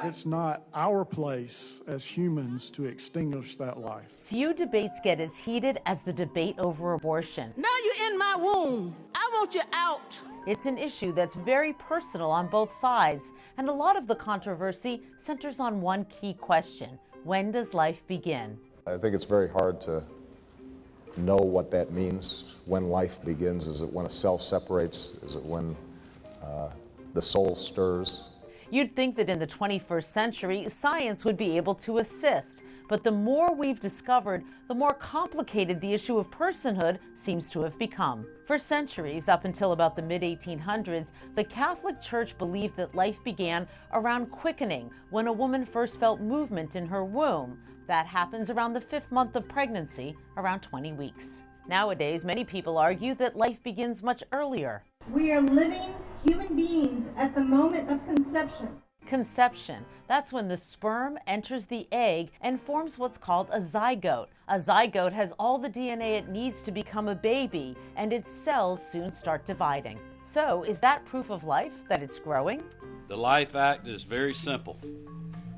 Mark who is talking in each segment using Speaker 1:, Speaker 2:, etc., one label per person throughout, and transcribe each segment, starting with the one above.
Speaker 1: It's not our place as humans to extinguish that life.
Speaker 2: Few debates get as heated as the debate over abortion.
Speaker 3: Now you're in my womb. I want you out.
Speaker 2: It's an issue that's very personal on both sides, and a lot of the controversy centers on one key question: when does life begin?
Speaker 4: I think it's very hard to know what that means. When life begins, is it when a cell separates? Is it when the soul stirs?
Speaker 2: You'd think that in the 21st century, science would be able to assist. But the more we've discovered, the more complicated the issue of personhood seems to have become. For centuries, up until about the mid-1800s, the Catholic Church believed that life began around quickening, when a woman first felt movement in her womb. That happens around the 5th month of pregnancy, around 20 weeks. Nowadays, many people argue that life begins much earlier.
Speaker 5: We are living human beings at the moment of conception.
Speaker 2: Conception, that's when the sperm enters the egg and forms what's called a zygote. A zygote has all the DNA it needs to become a baby, and its cells soon start dividing. So, is that proof of life, that it's growing?
Speaker 6: The Life Act is very simple,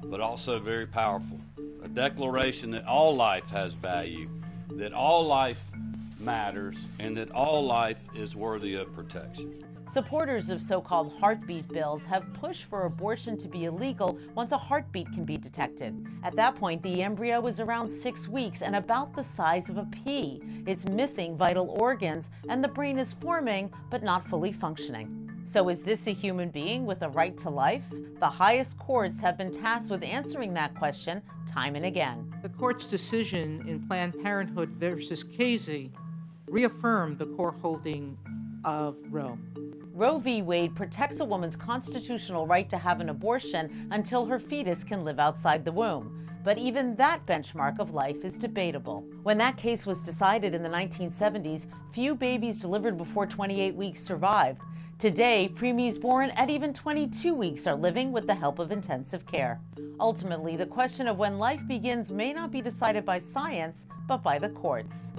Speaker 6: but also very powerful. A declaration that all life has value, that all life matters, and that all life is worthy of protection.
Speaker 2: Supporters of so-called heartbeat bills have pushed for abortion to be illegal once a heartbeat can be detected. At that point, the embryo is around 6 weeks and about the size of a pea. It's missing vital organs, and the brain is forming, but not fully functioning. So is this a human being with a right to life? The highest courts have been tasked with answering that question time and again.
Speaker 7: The court's decision in Planned Parenthood versus Casey reaffirmed the core holding of Roe.
Speaker 2: Roe v. Wade protects a woman's constitutional right to have an abortion until her fetus can live outside the womb. But even that benchmark of life is debatable. When that case was decided in the 1970s, few babies delivered before 28 weeks survived. Today, preemies born at even 22 weeks are living with the help of intensive care. Ultimately, the question of when life begins may not be decided by science, but by the courts.